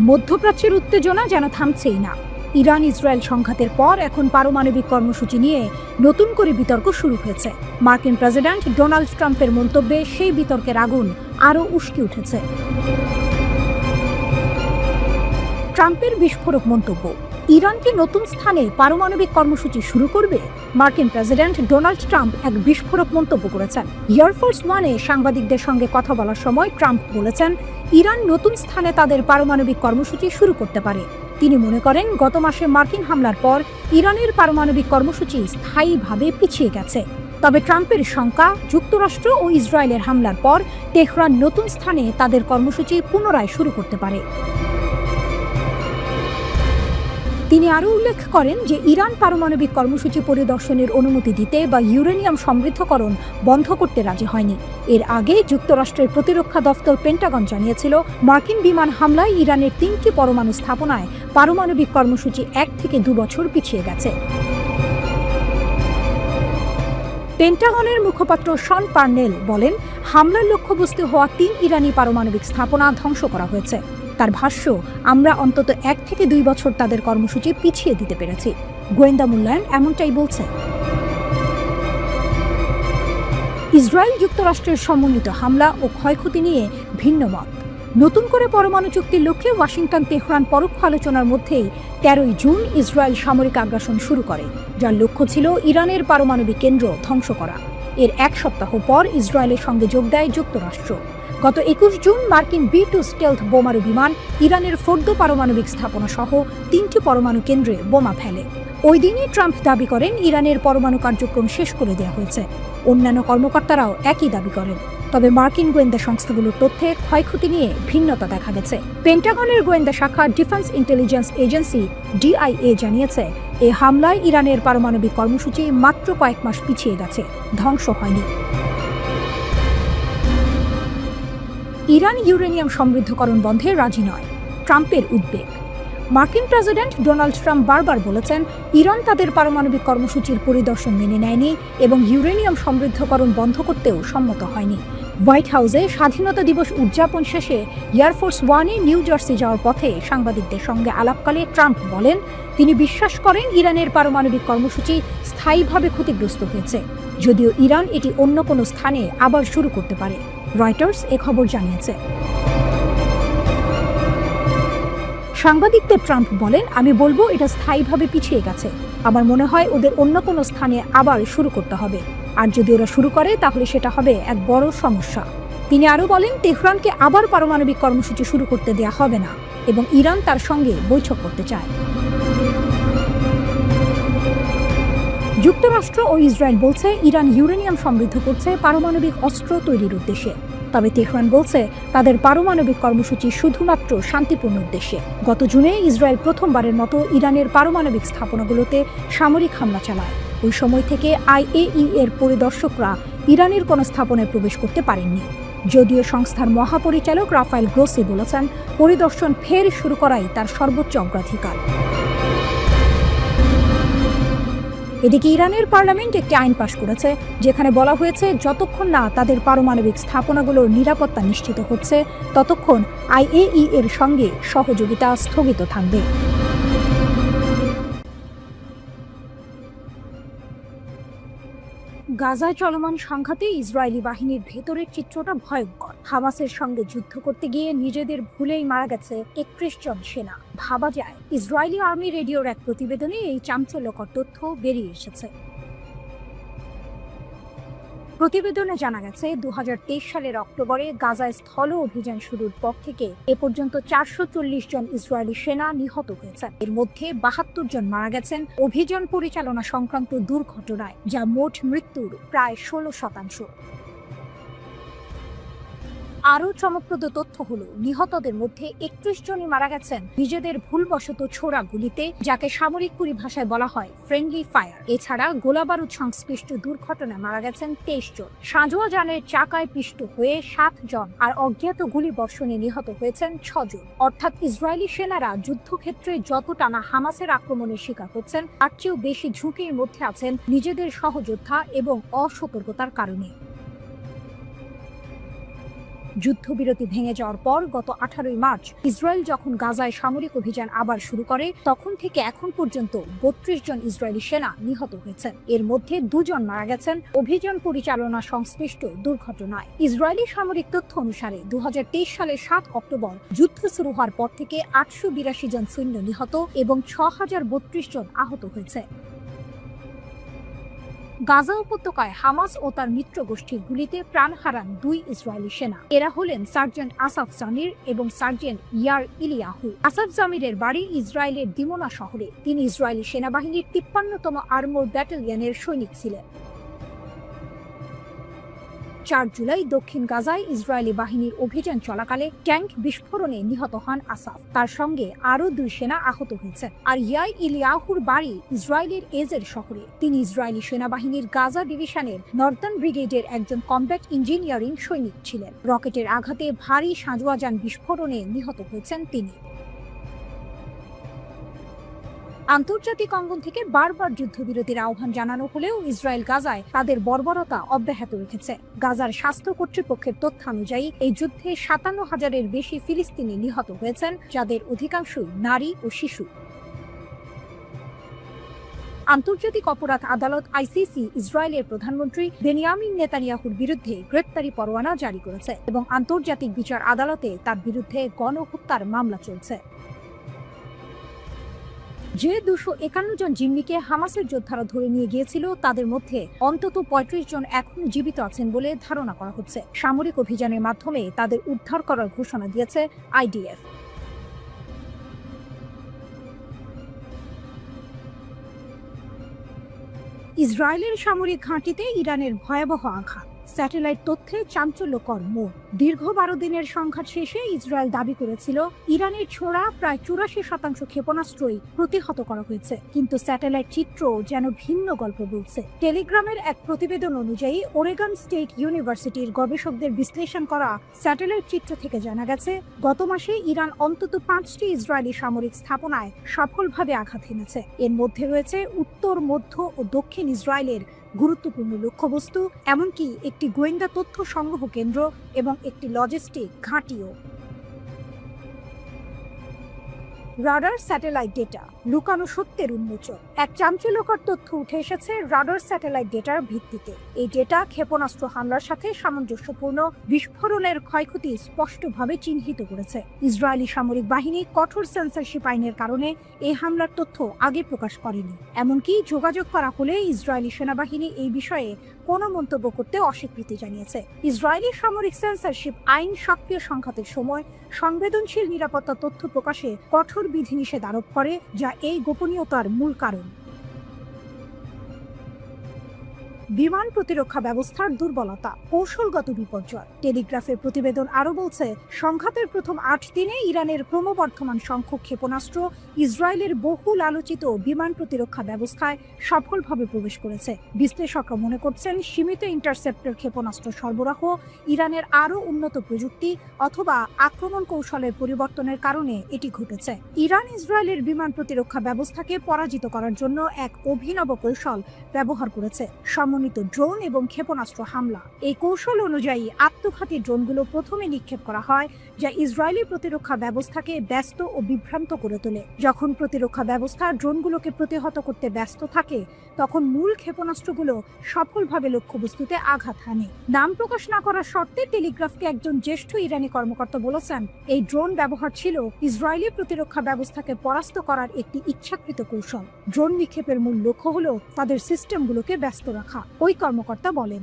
মধ্যপ্রাচ্যের উত্তেজনা যেন থামছেই না। ইরান ইসরায়েল সংঘাতের পর এখন পারমাণবিক কর্মসূচি নিয়ে নতুন করে বিতর্ক শুরু হয়েছে। মার্কিন প্রেসিডেন্ট ডোনাল্ড ট্রাম্পের মন্তব্যে সেই বিতর্কের আগুন আরও উস্কে উঠেছে। ট্রাম্পের বিস্ফোরক মন্তব্য, ইরান কি নতুন স্থানে পারমাণবিক কর্মসূচি শুরু করবে? মার্কিন প্রেসিডেন্ট ডোনাল্ড ট্রাম্প এক বিস্ফোরক মন্তব্য করেছেন। এয়ারফোর্স ওয়ানে সাংবাদিকদের সঙ্গে কথা বলার সময় ট্রাম্প বলেছেন, ইরান নতুন স্থানে তাদের পারমাণবিক কর্মসূচি শুরু করতে পারে। তিনি মনে করেন, গত মাসে মার্কিন হামলার পর ইরানের পারমাণবিক কর্মসূচি স্থায়ীভাবে পিছিয়ে গেছে। তবে ট্রাম্পের শঙ্কা, যুক্তরাষ্ট্র ও ইসরায়েলের হামলার পর তেহরান নতুন স্থানে তাদের কর্মসূচি পুনরায় শুরু করতে পারে। তিনি আরও উল্লেখ করেন যে ইরান পারমাণবিক কর্মসূচি পরিদর্শনের অনুমতি দিতে বা ইউরেনিয়াম সমৃদ্ধকরণ বন্ধ করতে রাজি হয়নি। এর আগে যুক্তরাষ্ট্রের প্রতিরক্ষা দফতর পেন্টাগন জানিয়েছিল, মার্কিন বিমান হামলায় ইরানের 3টি পরমাণু স্থাপনায় পারমাণবিক কর্মসূচি 1 থেকে 2 বছর পিছিয়ে গেছে। পেন্টাগনের মুখপাত্র শন পার্নেল বলেন, হামলার লক্ষ্যবস্তু হওয়া 3 ইরানি পারমাণবিক স্থাপনা ধ্বংস করা হয়েছে। তার ভাষ্য, আমরা অন্তত 1 থেকে 2 বছর তাদের কর্মসূচি পিছিয়ে দিতে পেরেছি। গোয়েন্দা মূল্যায়ন এমনটাই বলছে। ইসরায়েল যুক্তরাষ্ট্রের সমন্বিত হামলা ও ক্ষয়ক্ষতি নিয়ে ভিন্ন মত। নতুন করে পরমাণু চুক্তির লক্ষ্যে ওয়াশিংটন তেহরান পরোক্ষ আলোচনার মধ্যেই 13 জুন ইসরায়েল সামরিক আগ্রাসন শুরু করে, যার লক্ষ্য ছিল ইরানের পারমাণবিক কেন্দ্র ধ্বংস করা। এর 1 সপ্তাহ পর ইসরায়েলের সঙ্গে যোগ দেয় যুক্তরাষ্ট্র। গত 21 জুন মার্কিন B-2 স্টেলথ বোমারু বিমান ইরানের ফোর্দো পারমাণবিক স্থাপনা সহ 3টি পরমাণু কেন্দ্রে বোমা ফেলে। ওই দিনই ট্রাম্প দাবি করেন, ইরানের পরমাণু কার্যক্রম শেষ করে দেওয়া হয়েছে। অন্যান্য কর্মকর্তারাও একই দাবি করেন। তবে মার্কিন গোয়েন্দা সংস্থাগুলোর তথ্যে ক্ষয়ক্ষতি নিয়ে ভিন্নতা দেখা গেছে। পেন্টাগনের গোয়েন্দা শাখা ডিফেন্স ইন্টেলিজেন্স এজেন্সি DIA জানিয়েছে, এই হামলায় ইরানের পারমাণবিক কর্মসূচি মাত্র কয়েক মাস পিছিয়ে গেছে, ধ্বংস হয়নি। ইরান ইউরেনিয়াম সমৃদ্ধকরণ বন্ধে রাজি নয়, ট্রাম্পের উদ্বেগ। মার্কিন প্রেসিডেন্ট ডোনাল্ড ট্রাম্প বারবার বলেছেন, ইরান তাদের পারমাণবিক কর্মসূচির পরিদর্শন মেনে নেয়নি এবং ইউরেনিয়াম সমৃদ্ধকরণ বন্ধ করতেও সম্মত হয়নি। হোয়াইট হাউসে স্বাধীনতা দিবস উদযাপন শেষে এয়ারফোর্স ওয়ানে নিউ জার্সি যাওয়ার পথে সাংবাদিকদের সঙ্গে আলাপকালে ট্রাম্প বলেন, তিনি বিশ্বাস করেন ইরানের পারমাণবিক কর্মসূচি স্থায়ীভাবে ক্ষতিগ্রস্ত হয়েছে, যদিও ইরান এটি অন্য কোনো স্থানে আবার শুরু করতে পারে। রয়টার্স এ খবর জানিয়েছে। সাংবাদিকদের ট্রাম্প বলেন, আমি বলবো এটা স্থায়ীভাবে পিছিয়ে গেছে। আমার মনে হয় ওদের অন্য কোনো স্থানে আবার শুরু করতে হবে, আর যদি ওরা শুরু করে তাহলে সেটা হবে এক বড় সমস্যা। তিনি আরও বলেন, তেহরানকে আবার পারমাণবিক কর্মসূচি শুরু করতে দেয়া হবে না এবং ইরান তার সঙ্গে বৈঠক করতে চায়। যুক্তরাষ্ট্র ও ইসরায়েল বলছে, ইরান ইউরেনিয়াম সমৃদ্ধ করছে পারমাণবিক অস্ত্র তৈরির উদ্দেশ্যে। তবে তেহরান বলছে, তাদের পারমাণবিক কর্মসূচি শুধুমাত্র শান্তিপূর্ণ উদ্দেশ্যে। গত জুনে ইসরায়েল প্রথমবারের মতো ইরানের পারমাণবিক স্থাপনাগুলোতে সামরিক হামলা চালায়। ওই সময় থেকে IAEA এর পরিদর্শকরা ইরানের কোনো স্থাপনায় প্রবেশ করতে পারেননি। যদিও সংস্থার মহাপরিচালক রাফায়েল গ্রোসি বলেছেন, পরিদর্শন ফের শুরু করাই তার সর্বোচ্চ অগ্রাধিকার। এদিকে ইরানের পার্লামেন্ট একটি আইন পাশ করেছে, যেখানে বলা হয়েছে, যতক্ষণ না তাদের পারমাণবিক স্থাপনাগুলোর নিরাপত্তা নিশ্চিত হচ্ছে, ততক্ষণ IAEA এর সঙ্গে সহযোগিতা স্থগিত থাকবে। গাজায় চলমান সংঘাতে ইসরায়েলি বাহিনীর ভেতরের চিত্রটা ভয়ঙ্কর। হামাসের সঙ্গে যুদ্ধ করতে গিয়ে নিজেদের ভুলেই মারা গেছে 31 জন সেনা। ভাবা যায়, ইসরায়েলি আর্মি রেডিওর এক প্রতিবেদনে এই চাঞ্চল্যকর তথ্য বেরিয়ে এসেছে। প্রতিবেদনে জানা গেছে, 2023 সালের অক্টোবরে গাজায় স্থল অভিযান শুরুর পর থেকে এ পর্যন্ত 440 জন ইসরায়েলি সেনা নিহত হয়েছেন। এর মধ্যে 72 জন মারা গেছেন অভিযান পরিচালনা সংক্রান্ত দুর্ঘটনায়, যা মোট মৃত্যুর প্রায় 16%। আরও চমকপ্রদ তথ্য হলো, নিহতদের মধ্যে 31 জনই মারা গেছেন নিজেদের ভুলবশত ছোড়া গুলিতে, যাকে সামরিক পরিভাষায় বলা হয় ফ্রেন্ডলি ফায়ার। এছাড়া গোলাবারুদ সংশ্লিষ্ট দুর্ঘটনায় মারা গেছেন 23 জন। সাঁজোয়া যানের চাকায় পিষ্ট হয়ে 7 জন, আর অজ্ঞাত গুলি বর্ষণে নিহত হয়েছেন 6 জন। অর্থাৎ ইসরায়েলি সেনারা যুদ্ধক্ষেত্রে যতটা না হামাসের আক্রমণের শিকার হচ্ছেন, তার চেয়েও বেশি ঝুঁকির মধ্যে আছেন নিজেদের সহযোদ্ধা এবং অসতর্কতার কারণে। যুদ্ধবিরতি ভেঙে যাওয়ার পর গত 18 মার্চ ইসরায়েল যখন গাজায় সামরিক অভিযান আবার শুরু করে, তখন থেকে এখন পর্যন্ত 32 জন ইসরায়েলি সেনা নিহত হয়েছেন। এর মধ্যে 2 জন মারা গেছেন অভিযান পরিচালনা সংশ্লিষ্ট দুর্ঘটনায়। ইসরায়েলি সামরিক তথ্য অনুসারে 2023 সালের 7 অক্টোবর যুদ্ধ শুরু হওয়ার পর থেকে 882 জন সৈন্য নিহত এবং 6032 জন আহত হয়েছে। গাজা উপত্যকায় হামাস ও তার মিত্র গোষ্ঠীর গুলিতে প্রাণ হারান 2 ইসরায়েলি সেনা। এরা হলেন সার্জেন্ট আসাফ জামির এবং সার্জেন্ট ইয়ার ইলিয়াহু। আসাফ জামিরের বাড়ি ইসরায়েলের দিমোনা শহরে। তিনি ইসরায়েলি সেনাবাহিনীর 53তম আর্মোর ব্যাটালিয়নের সৈনিক ছিলেন। 4 জুলাই দক্ষিণ গাজায় ইসরায়েলি বাহিনীর অভিযান চলাকালে ট্যাঙ্ক বিস্ফোরণে নিহত হন আসাফ। তার সঙ্গে আরও 2 সেনা আহত হয়েছেন। আর ইয়াই ইলিয়াহুর বাড়ি ইসরায়েলের এজের শহরে। তিনি ইসরায়েলি সেনাবাহিনীর গাজা ডিভিশনের নর্দার্ন ব্রিগেডের একজন কমব্যাট ইঞ্জিনিয়ারিং সৈনিক ছিলেন। রকেটের আঘাতে ভারী সাঁজোয়াজান বিস্ফোরণে নিহত হয়েছেন তিনি। আন্তর্জাতিক অঙ্গন থেকে বারবার যুদ্ধবিরতির আহ্বান জানানো হলেও ইসরায়েল গাজায় তাদের বর্বরতা অব্যাহত রেখেছে। গাজার স্বাস্থ্য কর্তৃপক্ষের তথ্যানুযায়ী এই যুদ্ধে 57,000-এর বেশি ফিলিস্তিনি নিহত হয়েছেন, যাদের অধিকাংশই নারী ও শিশু। আন্তর্জাতিক অপরাধ আদালত আইসিসি ইসরায়েলের প্রধানমন্ত্রী বেনিয়ামিন নেতানিয়াহুর বিরুদ্ধে গ্রেপ্তারি পরোয়ানা জারি করেছে এবং আন্তর্জাতিক বিচার আদালতে তার বিরুদ্ধে গণহত্যার মামলা চলছে। যে 251 জন জিম্মিকে হামাসের যোদ্ধারা ধরে নিয়ে গিয়েছিল, তাদের মধ্যে অন্তত 35 জন এখনো জীবিত আছেন বলে ধারণা করা হচ্ছে। সামরিক অভিযানের মাধ্যমে তাদের উদ্ধার করার ঘোষণা দিয়েছে আইডিএফ। ইসরায়েলের সামরিক ঘাঁটিতে ইরানের ভয়াবহ আঘাত। স্যাটেলাইট তথ্যে চাঞ্চল্যকর মোড়। দীর্ঘ 12 দিনের সংঘাত শেষে ইসরায়েল দাবি করেছিল ইরানের ছোড়া প্রায় 84% ক্ষেপণাস্ত্রই প্রতিহত করা হয়েছে, কিন্তু স্যাটেলাইট চিত্র যেন ভিন্ন গল্প বলছে। টেলিগ্রামের এক প্রতিবেদন অনুযায়ী ওরেগন স্টেট ইউনিভার্সিটির গবেষকদের বিশ্লেষণ করা স্যাটেলাইট চিত্র থেকে জানা গেছে, গত মাসে ইরান অন্তত 5টি ইসরায়েলি সামরিক স্থাপনায় সফলভাবে আঘাত হেনেছে। এর মধ্যে রয়েছে উত্তর, মধ্য ও দক্ষিণ ইসরায়েলের গুরুত্বপূর্ণ লক্ষ্যবস্তু, এমনকি একটি গোয়েন্দা তথ্য সংগ্রহ কেন্দ্র এবং একটি লজিস্টিক ঘাঁটিও। রাডার স্যাটেলাইট ডেটা, লুকানো সত্যের উন্মোচন। এক চাঞ্চল্যকর তথ্য উঠে এসেছে রাডার স্যাটেলাইট ডেটার ভিত্তিতে। এই ডেটা ক্ষেপণাস্ত্র হামলার সাথে সামঞ্জস্যপূর্ণ বিস্ফোরণের ক্ষয়ক্ষতি স্পষ্টভাবে চিহ্নিত করেছে। ইসরায়েলি সামরিক বাহিনী কঠোর সেন্সরশিপ আইনের কারণে এই হামলার তথ্য আগে প্রকাশ করেনি। এমনকি যোগাযোগ করা হলে ইসরায়েলি সেনাবাহিনী এই বিষয়ে কোনো মন্তব্য করতে অস্বীকৃতি জানিয়েছে। ইসরায়েলি সামরিক সেন্সরশিপ আইন সক্রিয় সংঘাতের সময় সংবেদনশীল নিরাপত্তা তথ্য প্রকাশে কঠোর বিধিনিষেধ আরোপ করে, যা এই গোপনীয়তার মূল কারণ। বিমান প্রতিরক্ষা ব্যবস্থার দুর্বলতা, কৌশলগত বিপর্যয়। টেলিগ্রাফের প্রতিবেদন আরও বলছে, সংঘাতের প্রথম 8 দিনে ইরানের ক্রমবর্ধমান সংখ্যক ক্ষেপণাস্ত্র ইসরায়েলের বহুল আলোচিত বিমান প্রতিরক্ষা ব্যবস্থায় সফলভাবে প্রবেশ করেছে। বিশ্লেষকরা মনে করছেন, সীমিত ইন্টারসেপ্টর ক্ষেপণাস্ত্র সরবরাহ, ইরানের আরও উন্নত প্রযুক্তি অথবা আক্রমণ কৌশলের পরিবর্তনের কারণে এটি ঘটেছে। ইরান ইসরায়েলের বিমান প্রতিরক্ষা ব্যবস্থাকে পরাজিত করার জন্য এক অভিনব কৌশল ব্যবহার করেছে, সমন্বিত ড্রোন এবং ক্ষেপণাস্ত্র হামলা। এই কৌশল অনুযায়ী আত্মঘাতী ড্রোনগুলো প্রথমে নিক্ষেপ করা হয়, যা ইসরায়েলি প্রতিরক্ষা ব্যবস্থাকে ব্যস্ত ও বিভ্রান্ত করে তোলে। যখন প্রতিরক্ষা ব্যবস্থা ড্রোনগুলোকে প্রতিহত করতে ব্যস্ত থাকে, তখন মূল ক্ষেপণাস্ত্রগুলো সফলভাবে লক্ষ্যবস্তুতে আঘাত হানে। নাম প্রকাশ না করার শর্তে টেলিগ্রাফকে একজন জ্যেষ্ঠ ইরানি কর্মকর্তা বলেছেন, এই ড্রোন ব্যবহার ছিল ইসরায়েলি প্রতিরক্ষা ব্যবস্থাকে পরাস্ত করার একটি ইচ্ছাকৃত কৌশল। ড্রোন নিক্ষেপের মূল লক্ষ্য হলো তাদের সিস্টেমগুলোকে ব্যস্ত রাখা, ওই কর্মকর্তা বলেন।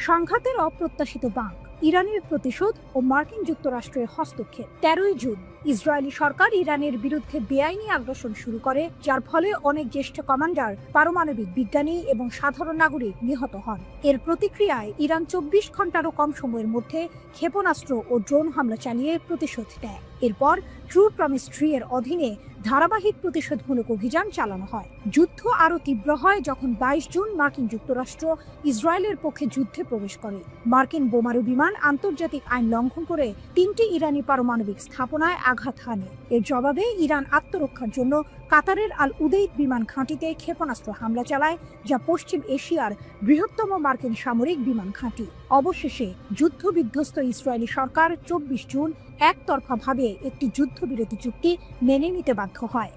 সংঘাতের অপ্রত্যাশিত বাঁক, ইরানের প্রতিশোধ ও মার্কিন যুক্তরাষ্ট্রের হস্তক্ষেপ। 13 জুন ইসরায়েলি সরকার ইরানের বিরুদ্ধে বেআইনি আগ্রাসন শুরু করে, যার ফলে অনেক জ্যেষ্ঠ কমান্ডার, পারমাণবিক বিজ্ঞানী এবং সাধারণ নাগরিক নিহত হন। এর প্রতিক্রিয়ায় ইরান 24 ঘন্টারও কম সময়ের মধ্যে ক্ষেপণাস্ত্র ও ড্রোন হামলা চালিয়ে প্রতিশোধ নেয়। এরপর ট্রু প্রমিস ট্রি এর অধীনে ধারাবাহিক প্রতিশোধমূলক অভিযান চালানো হয়। যুদ্ধ আরও তীব্র হয় যখন 22 জুন মার্কিন যুক্তরাষ্ট্র ইসরায়েলের পক্ষে যুদ্ধে প্রবেশ করে। মার্কিন বোমারু বিমান আন্তর্জাতিক আইন লঙ্ঘন করে 3টি ইরানি পারমাণবিক স্থাপনায় আঘাত হানে। এর জবাবে ইরান আত্মরক্ষার জন্য কাতারের আল উদেইদ বিমান ঘাঁটিতে ক্ষেপণাস্ত্র হামলা চালায়, যা পশ্চিম এশিয়ার বৃহত্তম মার্কিন সামরিক বিমান ঘাঁটি। অবশেষে যুদ্ধবিধ্বস্ত ইসরায়েলি সরকার 24 জুন একতরফাভাবে একটি যুদ্ধবিরতি চুক্তি মেনে নিতে বাধ্য হয়।